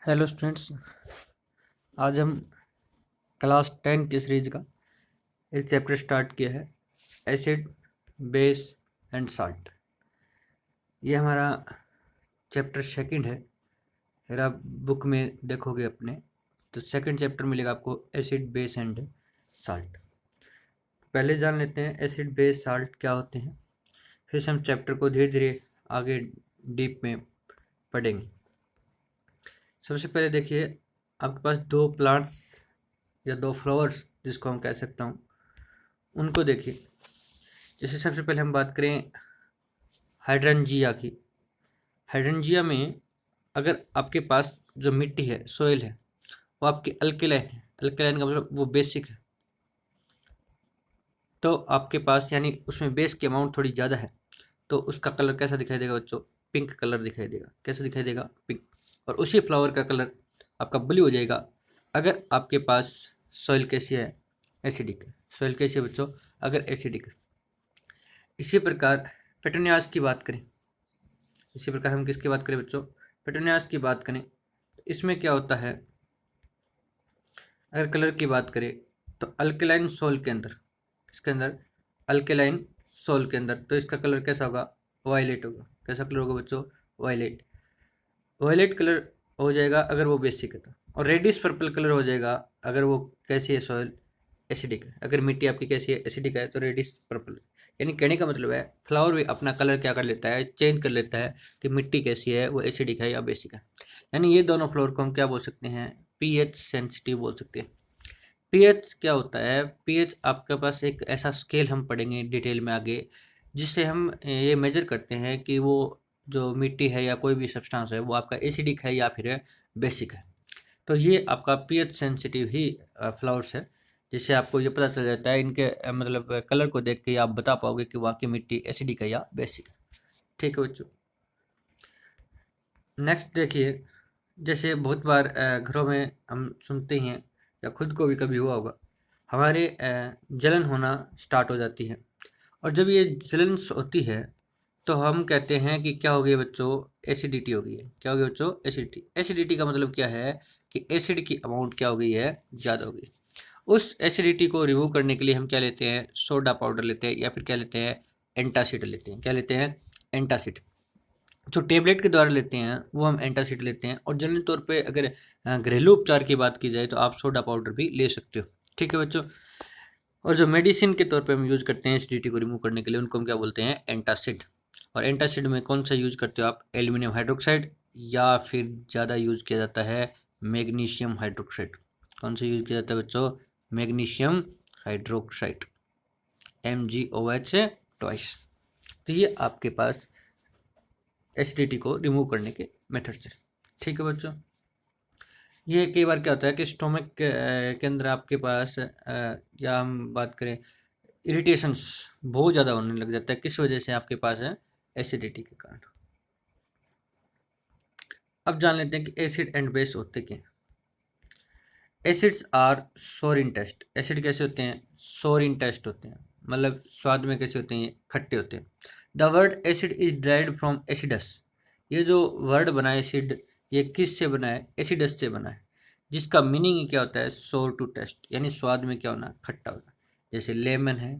Hello students. आज हम class 10 की सीरीज का एक चैप्टर स्टार्ट किया है, एसिड, बेस एंड साल्ट। ये हमारा चैप्टर सेकंड है। अगर आप बुक में देखोगे अपने तो सेकंड चैप्टर मिलेगा आपको एसिड, बेस एंड साल्ट। पहले जान लेते हैं एसिड, बेस, साल्ट क्या होते हैं, फिर से हम चैप्टर को धीरे धीरे आगे डीप में पढ़ेंगे। सबसे पहले देखिए, आपके पास दो प्लांट्स या दो फ्लावर्स जिसको हम कह सकता हूँ, उनको देखिए। जैसे सबसे पहले हम बात करें हाइड्रेंजिया की। हाइड्रेंजिया में अगर आपके पास जो मिट्टी है, सोइल है, वो आपकी अल्केलाइन है। अल्केलाइन का मतलब वो बेसिक है, तो आपके पास यानी उसमें बेस की अमाउंट थोड़ी ज़्यादा है, तो उसका कलर कैसा दिखाई देगा बच्चों? पिंक कलर दिखाई देगा। कैसा दिखाई देगा? पिंक। और उसी फ्लावर का कलर आपका ब्लू हो जाएगा अगर आपके पास सॉइल कैसी है? एसिडिक है। सॉइल कैसी है बच्चों? अगर एसिडिक है। इसी प्रकार पेटोनियास की बात करें, इसी प्रकार हम किसकी बात करें बच्चों? पेटोनियास की बात करें, इसमें क्या होता है? अगर कलर की बात करें तो अल्केलाइन सोल के अंदर, इसके अंदर अल्केलाइन सोल के अंदर, तो इसका कलर कैसा होगा? वायलेट होगा। कैसा कलर होगा बच्चों? वायलेट। वायलेट कलर हो जाएगा अगर वो बेसिक है तो। और रेडिश पर्पल कलर हो जाएगा अगर वो कैसी है? सॉइल एसिडिक है। अगर मिट्टी आपकी कैसी है? एसिडिक है, तो रेडिश पर्पल। यानी कहने का मतलब है फ्लावर भी अपना कलर क्या कर लेता है? चेंज कर लेता है कि मिट्टी कैसी है, वो एसिडिक है या बेसिक है। यानी ये दोनों फ्लावर को हम क्या बोल सकते हैं? पीएच सेंसिटिव बोल सकते हैं। पीएच क्या होता है? पीएच आपके पास एक ऐसा स्केल हम पढ़ेंगे डिटेल में आगे, जिससे हम ये मेजर करते हैं कि वो जो मिट्टी है या कोई भी सब्सटेंस है वो आपका एसिडिक है या फिर बेसिक है। तो ये आपका पीएच सेंसिटिव ही फ्लावर्स है, जिससे आपको ये पता चल जाता है इनके मतलब कलर को देख के आप बता पाओगे कि वाकई मिट्टी एसिडिक है या बेसिक है। ठीक है बच्चों। नेक्स्ट देखिए, जैसे बहुत बार घरों में हम सुनते हैं या खुद को भी कभी हुआ होगा, हमारे जलन होना स्टार्ट हो जाती है। और जब ये जलन होती है तो हम कहते हैं कि क्या हो गया बच्चों? एसिडिटी हो गई है। क्या हो गया बच्चों? एसिडिटी। एसिडिटी का मतलब क्या है? कि एसिड की अमाउंट क्या हो गई है? ज़्यादा हो गई। उस एसिडिटी को रिमूव करने के लिए हम क्या लेते हैं? सोडा पाउडर लेते हैं, या फिर क्या लेते हैं? एंटासिड लेते हैं। क्या लेते हैं? एंटासिड। जो टेबलेट के द्वारा लेते हैं वो हम एंटासिड लेते हैं। और जनरल तौर पे अगर घरेलू उपचार की बात की जाए तो आप सोडा पाउडर भी ले सकते हो। ठीक है बच्चों। और जो मेडिसिन के तौर पे हम यूज़ करते हैं एसिडिटी को रिमूव करने के लिए, उनको हम क्या बोलते हैं? एंटासिड। और एंटासिड में कौन सा यूज़ करते हो आप? एल्यूमिनियम हाइड्रोक्साइड, या फिर ज़्यादा यूज़ किया जाता है मैग्नीशियम हाइड्रोक्साइड। कौन सा यूज़ किया जाता है बच्चों? Magnesium hydroxide, MgOH twice. तो ये आपके पास एसिडिटी को रिमूव करने के मेथड से। ठीक है बच्चों। ये कई बार क्या होता है कि स्टोमक के अंदर आपके पास या हम बात करें इरिटेशंस बहुत ज़्यादा होने लग जाता है। किस वजह से? आपके पास है एसिडिटी के कारण। अब जान लेते हैं कि एसिड एंड बेस होते क्या हैं। एसिड्स आर सोर इन टेस्ट। एसिड कैसे होते हैं? सोर इन टेस्ट होते हैं, मतलब स्वाद में कैसे होते हैं? ये खट्टे होते हैं। The word acid is derived from acidus. ये जो वर्ड बना है एसिड, ये किस से बना है? एसिडस से बना है, जिसका मीनिंग क्या होता है? सोर टू टेस्ट, यानी स्वाद में क्या होना? खट्टा होना। जैसे लेमन है,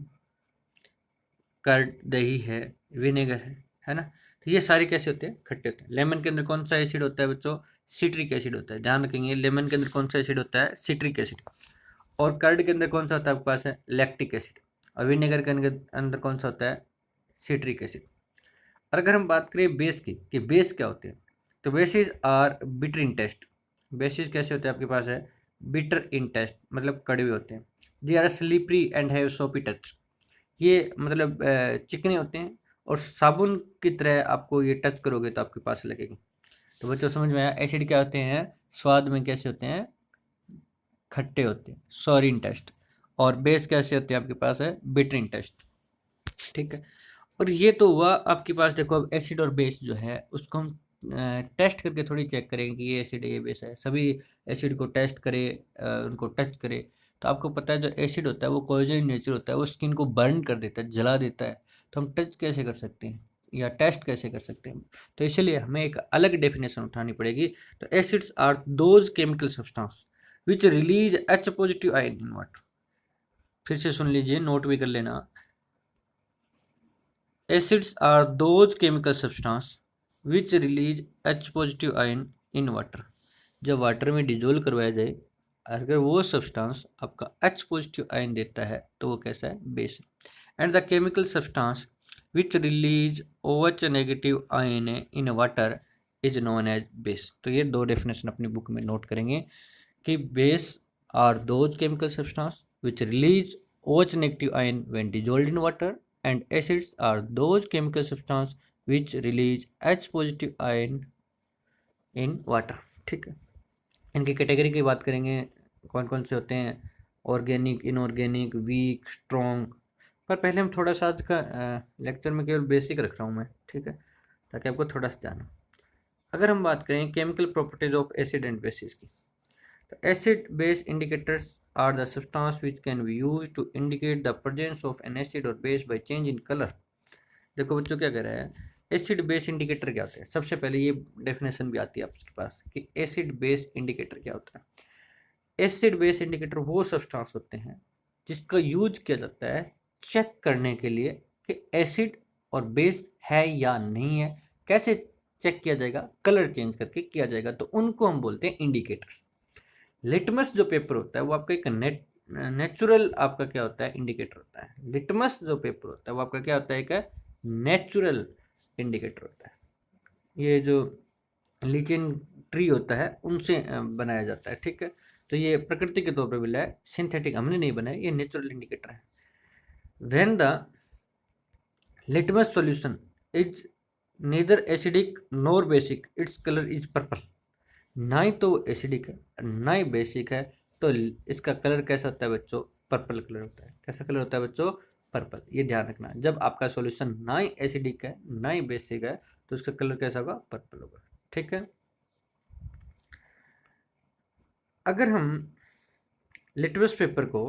कर्ड दही है, विनेगर है ना? तो ये सारे कैसे होते हैं? खट्टे होते हैं। लेमन के अंदर कौन सा एसिड होता है बच्चों? सिट्रिक एसिड होता है। ध्यान रखेंगे, लेमन के अंदर कौन सा एसिड होता है? Citric acid. और कर्ड के अंदर कौन सा होता है आपके पास? है लैक्टिक एसिड। और विनेगर के अंदर कौन सा होता है? Citric acid. और अगर हम बात करें बेस की, कि बेस क्या होते हैं, तो bases are bitter in taste. Bases कैसे होते हैं आपके पास? है बिटर इन टेस्ट, मतलब कड़वे होते हैं। They are slippery and have soapy touch. ये मतलब चिकने होते हैं और साबुन की तरह आपको ये टच करोगे तो आपके पास लगेगी। तो बच्चों समझ में आया? एसिड क्या होते हैं? स्वाद में कैसे होते हैं? खट्टे होते हैं, सॉरी टेस्ट। और बेस कैसे होते हैं आपके पास? है बिटर टेस्ट। ठीक है। और ये तो हुआ आपके पास। देखो अब एसिड और बेस जो है उसको हम टेस्ट करके थोड़ी चेक करेंगे कि ये एसिड है ये बेस है। सभी एसिड को टेस्ट करें, उनको टच करें, तो आपको पता है जो एसिड होता है वो कोरोजिव नेचर होता है, वो स्किन को बर्न कर देता है, जला देता है। तो हम टच कैसे कर सकते हैं? या टेस्ट कैसे कर सकते हैं। तो इसलिए हमें एक अलग डेफिनेशन उठानी पड़ेगी। तो acids are those chemical substance which release H positive ion in water. फिर से सुन लीजिए, नोट भी कर लेना। Acids are those chemical substance which release H positive ion in water. जब वाटर में डिजोल्व करवाया जाए, अगर वो सब्सटेंस आपका एच पॉजिटिव आयन देता है तो वो कैसा है, बेस है। And the chemical substance which release OH negative ion in water is known as base. तो ये दो डेफिनेशन अपनी बुक में नोट करेंगे कि base are those chemical substance which release OH negative ion when dissolved in water, and acids are those chemical substance which release H positive ion in water। ठीक है, इनकी कैटेगरी की बात करेंगे, कौन कौन से होते हैं, ऑर्गेनिक, इनऑर्गेनिक, वीक, स्ट्रॉन्ग। पर पहले हम थोड़ा सा आज का लेक्चर में केवल बेसिक रख रहा हूँ मैं, ठीक है, ताकि आपको थोड़ा सा जाना। अगर हम बात करें chemical properties of acid and bases की, तो acid base indicators are the substance which can be used to indicate the presence of an acid or base by change in color। देखो बच्चों क्या कह रहा है, एसिड बेस इंडिकेटर क्या होता है। सबसे पहले ये डेफिनेशन भी आती है आपके पास कि एसिड बेस इंडिकेटर क्या होता है। एसिड बेस इंडिकेटर वो सब्सटेंस होते हैं जिसका यूज किया जाता है चेक करने के लिए कि एसिड और बेस है या नहीं है। कैसे चेक किया जाएगा, कलर चेंज करके किया जाएगा, तो उनको हम बोलते हैं इंडिकेटर्स। लिटमस जो पेपर होता है वो आपका एक नेचुरल आपका क्या होता है, इंडिकेटर होता है। लिटमस जो पेपर होता है वो आपका क्या होता है, एक नेचुरल इंडिकेटर होता है। ये जो लीचेन ट्री होता है उनसे बनाया जाता है, ठीक है। तो ये प्रकृति के तौर पर मिला है, सिंथेटिक हमने नहीं बनाया, ये नेचुरल इंडिकेटर है। When the litmus solution is neither acidic nor basic, its colour is purple. ना ही तो एसिडिक है ना ही बेसिक है, तो इसका कलर कैसा होता है बच्चों, पर्पल कलर होता है। कैसा कलर होता है बच्चों, पर्पल। ये ध्यान रखना, जब आपका सॉल्यूशन ना ही एसिडिक है ना ही बेसिक है तो इसका कलर कैसा होगा, पर्पल होगा, ठीक है। अगर हम लिटमस पेपर को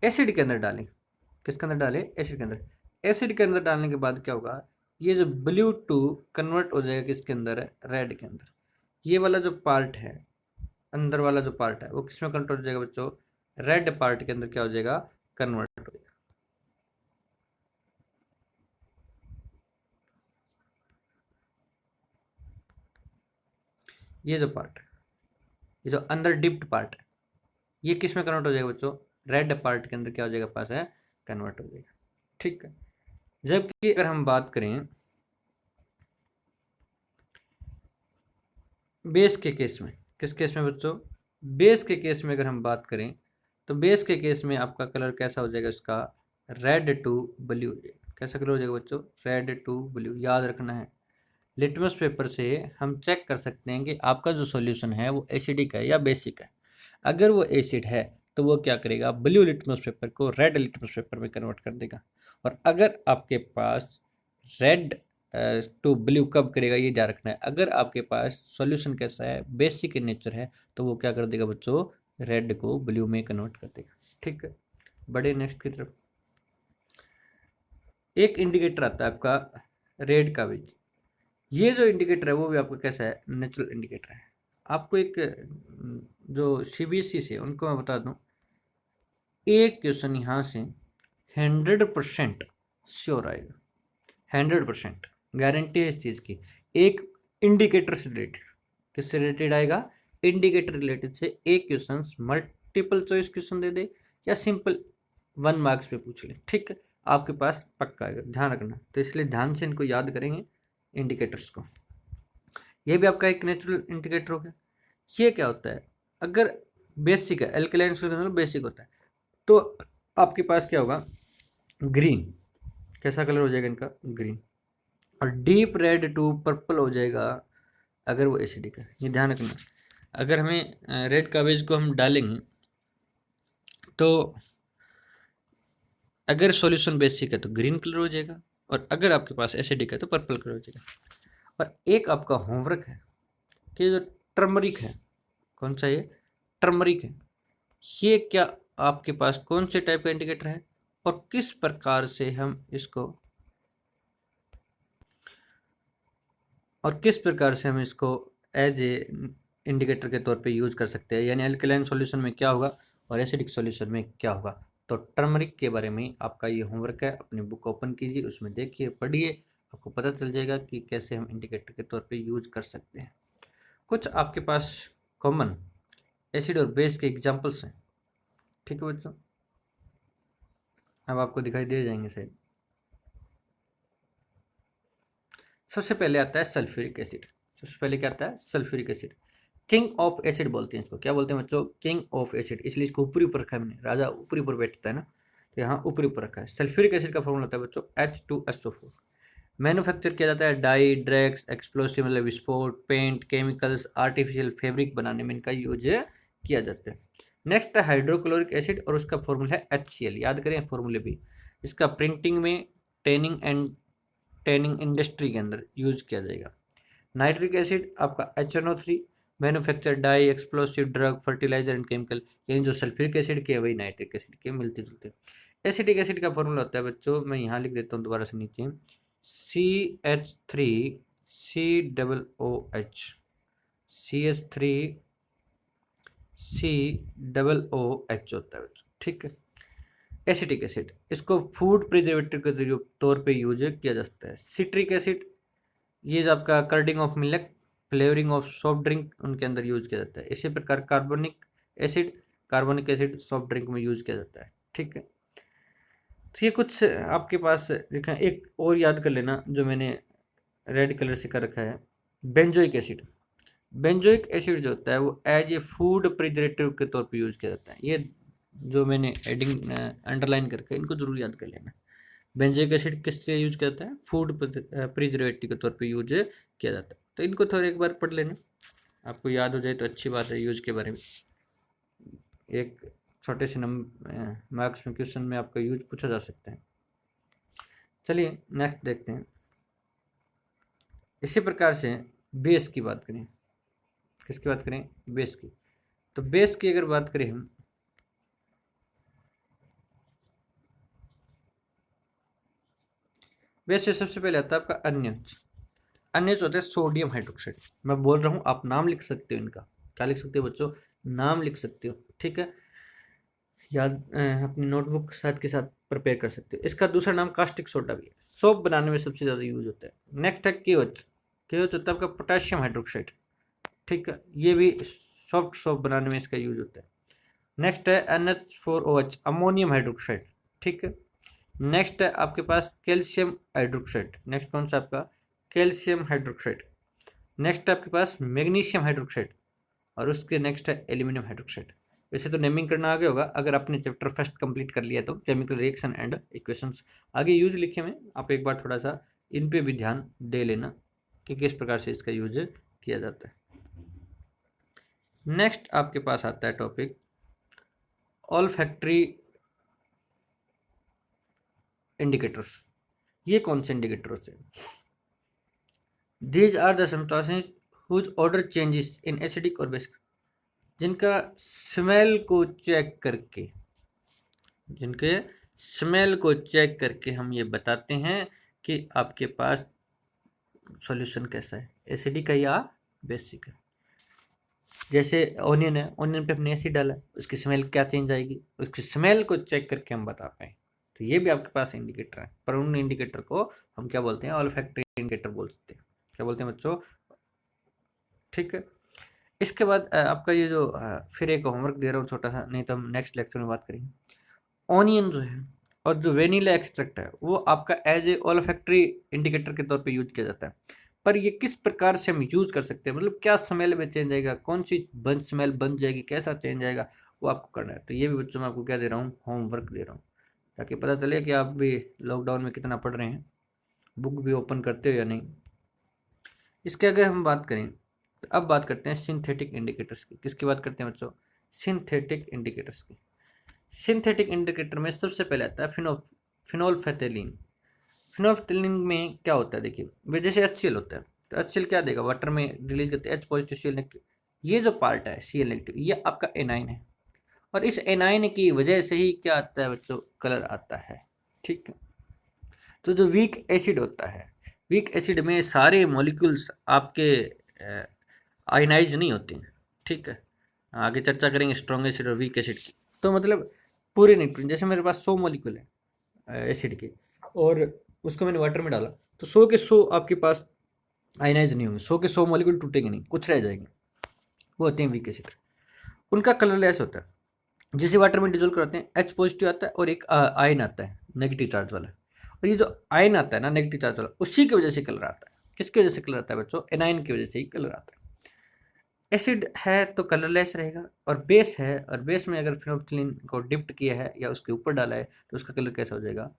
एसिड के अंदर डालें, किसके अंदर डालें, एसिड के अंदर। एसिड के अंदर डालने के बाद क्या होगा, ये जो ब्लू टू कन्वर्ट हो जाएगा किसके अंदर है, रेड के अंदर। ये वाला जो पार्ट है, अंदर वाला जो पार्ट है वो किसमें कन्वर्ट हो जाएगा बच्चों, रेड पार्ट के अंदर क्या हो जाएगा, कन्वर्ट हो जाएगा। ये जो पार्ट है, ये जो अंदर डिप्ड पार्ट है, ये किस में कन्वर्ट हो जाएगा बच्चों, रेड पार्ट के अंदर क्या हो जाएगा, पास है, कन्वर्ट हो जाएगा, ठीक है। जबकि अगर हम बात करें बेस के केस में, किस केस में बच्चों, बेस के केस में अगर हम बात करें तो बेस के केस में आपका कलर कैसा हो जाएगा, इसका रेड टू ब्लू हो जाएगा। कैसा कलर हो जाएगा बच्चों, रेड टू ब्लू। याद रखना है, लिटमस पेपर से हम चेक कर सकते हैं कि आपका जो सॉल्यूशन है वो एसिडिक है या बेसिक है। अगर वो एसिड है तो वो क्या करेगा, ब्लू लिटमस पेपर को रेड लिटमस पेपर में कन्वर्ट कर देगा। और अगर आपके पास रेड टू ब्लू कब करेगा, ये ध्यान रखना है। अगर आपके पास सॉल्यूशन कैसा है, बेसिक इन नेचर है, तो वो क्या कर देगा बच्चों, रेड को ब्लू में कन्वर्ट कर देगा, ठीक है। बड़े नेक्स्ट की तरफ, एक इंडिकेटर आता है आपका रेड का भी। ये जो इंडिकेटर है वो भी आपका कैसा है, नेचुरल इंडिकेटर है। आपको एक जो CBSE से उनको मैं बता दूं, एक क्वेश्चन यहाँ से 100% श्योर आएगा, 100% गारंटी है इस चीज़ की। एक इंडिकेटर से रिलेटेड, किससे रिलेटेड आएगा, इंडिकेटर रिलेटेड से एक क्वेश्चन मल्टीपल चॉइस क्वेश्चन दे दे या सिंपल 1 मार्क्स पे पूछ ले, ठीक है, आपके पास पक्का आएगा, ध्यान रखना। तो इसलिए ध्यान से इनको याद करेंगे इंडिकेटर्स को। ये भी आपका एक नेचुरल इंडिकेटर हो गया। ये क्या होता है, अगर बेसिक है, एल्कलाइन सॉल्यूशन बेसिक होता है, तो आपके पास क्या होगा, ग्रीन। कैसा कलर हो जाएगा इनका, ग्रीन। और डीप रेड टू पर्पल हो जाएगा अगर वो एसिडिक है। ये ध्यान रखना, अगर हमें रेड कावेज को हम डालेंगे तो अगर सॉल्यूशन बेसिक है तो ग्रीन कलर हो जाएगा, और अगर आपके पास एसिडिक है तो पर्पल कलर हो जाएगा। और एक आपका होमवर्क है कि जो टर्मरिक है, कौन सा ये, टर्मरिक है, ये क्या आपके पास कौन से टाइप का इंडिकेटर है और किस प्रकार से हम इसको और किस प्रकार से हम इसको एज ए इंडिकेटर के तौर पे यूज कर सकते हैं, यानी अल्कलाइन सॉल्यूशन में क्या होगा और एसिडिक सॉल्यूशन में क्या होगा। तो टर्मरिक के बारे में आपका ये होमवर्क है, अपनी बुक ओपन कीजिए, उसमें देखिए, पढ़िए, आपको पता चल जाएगा कि कैसे हम इंडिकेटर के तौर पे यूज कर सकते हैं। कुछ आपके पास कॉमन एसिड और बेस के एग्जाम्पल्स हैं, ठीक है बच्चों, अब आपको दिखाई दे जाएंगे शायद। सबसे पहले आता है सल्फ्यूरिक एसिड। सबसे पहले क्या आता है? Sulphuric acid. King of acid बोलते हैं इसको। क्या बोलते हैं बच्चों? King of acid. इसलिए इसको ऊपरी ऊपर रखा है मैंने, राजा ऊपरी ऊपर बैठता है ना, तो यहाँ ऊपरी ऊपर रखा है। सल्फ्यूरिक एसिड का फॉर्मूला होता है बच्चों H2SO4। मैन्युफैक्चर किया जाता है डाई, ड्रग्स, एक्सप्लोसिव मतलब विस्फोट, पेंट, केमिकल्स, आर्टिफिशियल फैब्रिक बनाने में इनका यूज किया जाता है। नेक्स्ट है हाइड्रोक्लोरिक एसिड और उसका फॉर्मूला है HCl। याद करें फॉर्मूले भी। इसका प्रिंटिंग में, टैनिंग इंडस्ट्री के अंदर यूज किया जाएगा। नाइट्रिक एसिड आपका HNO3, manufacture dye, explosive, drug, fertilizer and chemical. यानी जो सल्फ्यूरिक एसिड के वही नाइट्रिक एसिड के मिलते जुलते। एसिटिक एसिड का फॉर्मूला होता है बच्चों, मैं यहाँ लिख देता हूँ दोबारा से नीचे, CH3COOH। CH3COOH होता है बच्चों, ठीक है। एसिटिक एसिड, इसको फूड प्रिजर्वेटिव के तौर पे यूज किया जा सकता है। सिट्रिक एसिड, ये जो आपका curding of milk, flavouring of soft drink, उनके अंदर यूज किया जाता है। इसी प्रकार कार्बोनिक एसिड सॉफ्ट ड्रिंक में यूज किया जाता है, ठीक है। तो ये कुछ आपके पास लिखा है। एक और याद कर लेना जो मैंने रेड कलर से कर रखा है, बेंजोइक एसिड। बेंजोइक एसिड जो होता है वो एज ए फूड प्रिजर्वेटिव के तौर पे यूज किया जाता है। ये जो मैंने एडिंग अंडरलाइन करके इनको जरूर याद कर लेना। बेंजोइक एसिड किस लिए यूज किया जाता है? फूड प्रिजर्वेटिव के तौर पे यूज किया जाता है। तो इनको थोड़ा एक बार पढ़ लेना, आपको याद हो जाए तो अच्छी बात है। यूज के बारे में एक छोटे से मार्क्स में क्वेश्चन में आपका यूज पूछा जा सकता है। चलिए नेक्स्ट देखते हैं। इसी प्रकार से बेस की बात करें, किसकी बात करें? बेस की। तो बेस की अगर बात करें हम, बेस से सबसे पहले आता है आपका अन्य होता है सोडियम हाइड्रोक्साइड। मैं बोल रहा हूँ, आप नाम लिख सकते हो इनका। क्या लिख सकते हो बच्चों? नाम लिख सकते हो, ठीक है। याद अपनी नोटबुक साथ के साथ प्रिपेयर कर सकते हो। इसका दूसरा नाम कास्टिक सोडा भी है। सोप बनाने में सबसे ज़्यादा यूज होता है। नेक्स्ट है केओच। केओच होता है आपका पोटेशियम हाइड्रोक्साइड, ठीक है। ये भी सॉफ्ट सोप बनाने में इसका यूज होता है। नेक्स्ट है NH4OH, अमोनियम हाइड्रोक्साइड, ठीक है। नेक्स्ट है आपके पास कैल्शियम हाइड्रोक्साइड। नेक्स्ट कौन सा आपका? Calcium hydroxide. नेक्स्ट है आपके पास मैग्नीशियम हाइड्रोक्साइड और उसके नेक्स्ट है एल्यूमिनियम हाइड्रोक्साइड। वैसे तो नेमिंग करना आगे होगा, अगर आपने चैप्टर फर्स्ट कंप्लीट कर लिया तो केमिकल रिएक्शन एंड इक्वेशंस। आगे यूज लिखे में आप एक बार थोड़ा सा इन पे भी ध्यान दे लेना कि किस प्रकार से इसका यूज किया जाता है। नेक्स्ट आपके पास आता है टॉपिक ऑल्फैक्टरी इंडिकेटर्स। ये कौन से इंडिकेटर्स हैं? These are the substances whose odour changes in acidic और बेसिक, जिनका स्मेल को चेक करके, जिनके स्मेल को चेक करके हम ये बताते हैं कि आपके पास सॉल्यूशन कैसा है, एसिडिक है या बेसिक है। जैसे ऑनियन है, ऑनियन पे हमने एसिड डाला, उसकी स्मेल क्या चेंज आएगी, उसकी स्मेल को चेक करके हम बता पाए। तो ये भी आपके पास इंडिकेटर है, पर उन इंडिकेटर को हम क्या बोलते हैं? ऑल्फैक्टरी इंडिकेटर बोलते हैं। क्या बोलते हैं बच्चों? ठीक है। इसके बाद आपका ये जो फिर एक होमवर्क दे रहा हूँ छोटा सा, नहीं तो हम नेक्स्ट लेक्चर में बात करेंगे। ऑनियन जो है और जो वेनिला एक्सट्रैक्ट है वो आपका एज ए ऑल्फैक्टरी इंडिकेटर के तौर पे यूज किया जाता है। पर ये किस प्रकार से हम यूज कर सकते हैं, मतलब क्या स्मेल में चेंज आएगा, कौन सी स्मेल बन जाएगी, कैसा चेंज आएगा, वो आपको करना है। तो ये भी बच्चों में आपको क्या दे रहा हूँ? होमवर्क दे रहा हूँ, ताकि पता चले कि आप भी लॉकडाउन में कितना पढ़ रहे हैं, बुक भी ओपन करते हो या नहीं। इसके अगर हम बात करें तो अब बात करते हैं सिंथेटिक इंडिकेटर्स की। किसकी बात करते हैं बच्चों? सिंथेटिक इंडिकेटर्स की। सिंथेटिक इंडिकेटर में सबसे पहले आता है फिनोल्फेथेलिन। फिनोल्फेथेलिन में क्या होता है? देखिए, वे जैसे HCl होता है, तो HCl क्या देगा? वाटर में रिलीज करते हैं H पॉजिटिव Cl नेगेटिव। ये जो पार्ट है Cl नेगेटिव, ये आपका एनाइन है, और इस एनाइन की वजह से ही क्या आता है बच्चों? कलर आता है, ठीक है। तो जो वीक एसिड होता है, वीक एसिड में सारे मॉलिक्यूल्स आपके आयनाइज नहीं होते हैं, ठीक है। आगे चर्चा करेंगे स्ट्रॉन्ग एसिड और वीक एसिड की। तो मतलब पूरे नहीं, जैसे मेरे पास 100 मॉलिक्यूल है एसिड के, और उसको मैंने वाटर में डाला, तो 100 के 100 आपके पास आयनाइज नहीं होंगे, 100 के 100 मॉलिक्यूल टूटेंगे नहीं, कुछ रह जाएंगे, वो होते हैं वीक एसिड। उनका कलरलेस होता है, जिसे वाटर में डिजोल्व कराते हैं एच पॉजिटिव आता है और एक आयन आता है नेगेटिव चार्ज वाला। और ये जो आयन आता है ना नेगेटिव चार्ज वाला, उसी की वजह से कलर आता है। किसकी वजह से कलर आता है बच्चों? एनायन की वजह से ही कलर आता है। एसिड है तो कलरलेस रहेगा, और बेस है, और बेस में अगर फिनोल्फथालीन को डिप्ट किया है या उसके ऊपर डाला है तो उसका कलर कैसा हो जाएगा?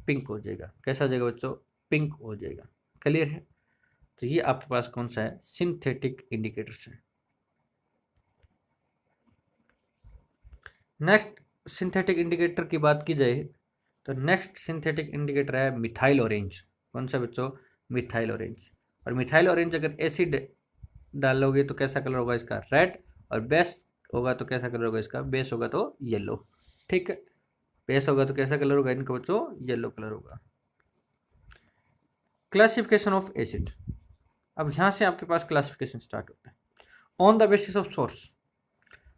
पिंक हो जाएगा। कैसा हो जाएगा बच्चों? पिंक हो जाएगा। क्लियर है? तो ये आपके पास कौन सा है? सिंथेटिक इंडिकेटर्स है। नेक्स्ट सिंथेटिक इंडिकेटर की बात की जाए तो नेक्स्ट सिंथेटिक इंडिकेटर है मिथाइल ऑरेंज। कौन सा बच्चों? Methyl orange. और मिथाइल ऑरेंज अगर एसिड डालोगे तो कैसा कलर होगा इसका? रेड। और बेस होगा तो कैसा कलर होगा इसका? बेस होगा तो येलो। ठीक है, बेस होगा तो कैसा कलर होगा इनका बच्चों? येलो कलर होगा। Classification of acid. अब यहाँ से आपके पास क्लासिफिकेशन स्टार्ट होता है on the basis of source.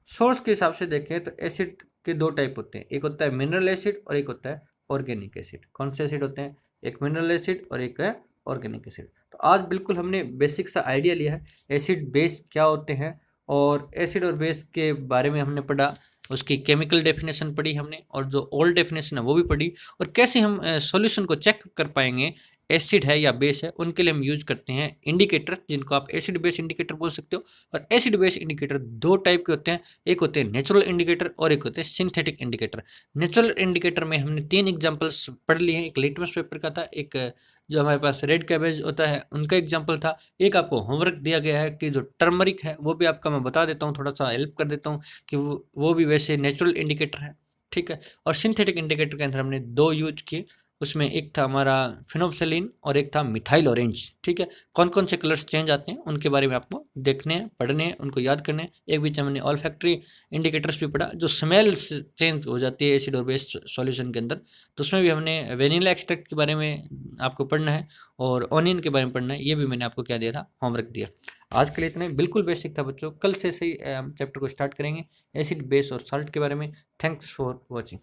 Source के हिसाब से देखें तो एसिड के दो टाइप होते हैं, एक होता है मिनरल एसिड और एक होता है ऑर्गेनिक एसिड। कौन से एसिड होते हैं? एक मिनरल एसिड और एक है ऑर्गेनिक एसिड। तो आज बिल्कुल हमने बेसिक सा आइडिया लिया है एसिड बेस क्या होते हैं, और एसिड और बेस के बारे में हमने पढ़ा, उसकी केमिकल डेफिनेशन पढ़ी हमने, और जो ओल्ड डेफिनेशन है वो भी पढ़ी, और कैसे हम सॉल्यूशन को चेक कर पाएंगे एसिड है या बेस है। उनके लिए हम यूज करते हैं इंडिकेटर, जिनको आप एसिड बेस इंडिकेटर बोल सकते हो। और एसिड बेस इंडिकेटर दो टाइप के होते हैं, एक होते हैं नेचुरल इंडिकेटर और एक होते हैं सिंथेटिक इंडिकेटर। नेचुरल इंडिकेटर में हमने 3 एग्जांपल्स पढ़ लिए हैं, एक लिटमस पेपर का था, एक जो हमारे पास रेड कैबेज होता है उनका एग्जाम्पल था, एक आपको होमवर्क दिया गया है कि जो टर्मरिक है वो भी आपका मैं बता देता हूँ, थोड़ा सा हेल्प कर देता हूँ कि वो भी वैसे नेचुरल इंडिकेटर है। ठीक है, और सिंथेटिक इंडिकेटर के अंदर हमने 2 यूज किए, उसमें एक था हमारा फिनोप्सिलीन और एक था मिथाइल ऑरेंज। ठीक है, कौन कौन से कलर्स चेंज आते हैं उनके बारे में आपको देखने हैं, पढ़ने हैं, उनको याद करने हैं। एक बीच में हमने ऑल फैक्ट्री इंडिकेटर्स भी पढ़ा, जो स्मेल चेंज हो जाती है एसिड और बेस सॉल्यूशन के अंदर, तो उसमें भी हमने वेनिला एक्सट्रैक्ट के बारे में आपको पढ़ना है, और ऑनियन के बारे में पढ़ना है। ये भी मैंने आपको क्या दिया था? होमवर्क दिया। आज के लिए इतना ही, बिल्कुल बेसिक था बच्चों। कल से सही चैप्टर को स्टार्ट करेंगे एसिड बेस और साल्ट के बारे में। Thanks for watching.